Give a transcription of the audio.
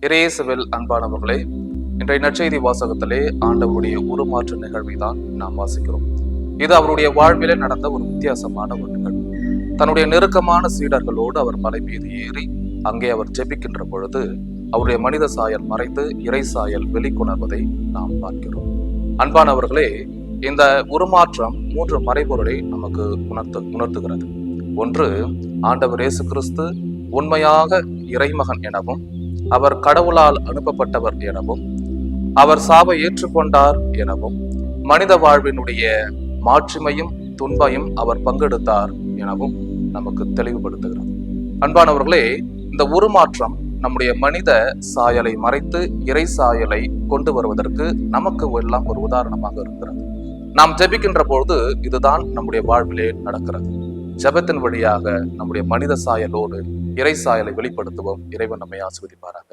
இறையேசுவில் அன்பானவர்களே, இன்றைய நற்செய்தி வாசகத்திலே ஆண்டவருடைய உருமாற்ற நிகழ்வை தான் நாம் வாசிக்கிறோம். இது அவருடைய வாழ்விலே நடந்த ஒரு வித்தியாசமான ஒரு நிகழ்வு. தன்னுடைய நெருக்கமான சீடர்களோடு அவர் மலை மீது ஏறி அங்கே அவர் ஜெபிக்கின்ற பொழுது அவருடைய மனித சாயல் மறைத்து இறை சாயல் வெளிக்கொணர்வதை நாம் பார்க்கிறோம். அன்பானவர்களே, இந்த உருமாற்றம் 3 மறைபொருளை நமக்கு உணர்த்துகிறது. ஒன்று, ஆண்டவர் இயேசு கிறிஸ்து உண்மையாக இறைமகன் எனவும் அவர் கடவுளால் அனுப்பப்பட்டவர் எனவும் அவர் சாவை ஏற்றுக்கொண்டார் எனவும் மனித வாழ்வினுடைய மாட்சிமையும் துன்பையும் அவர் பங்கெடுத்தார் எனவும் நமக்கு தெளிவுபடுத்துகிறது. அன்பானவர்களே, இந்த உருமாற்றம் நம்முடைய மனித சாயலை மறைத்து இறை சாயலை கொண்டு வருவதற்கு நமக்கு எல்லாம் ஒரு உதாரணமாக இருக்கிறது. நாம் ஜெபிக்கின்ற பொழுது இதுதான் நம்முடைய வாழ்விலே நடக்கிறது. ஜெபத்தின் வழியாக நம்முடைய மனித சாயலோடு இறை சாயலை வெளிப்படுத்துவோம். இறைவன் நம்மை ஆசீர்வதிப்பாராக.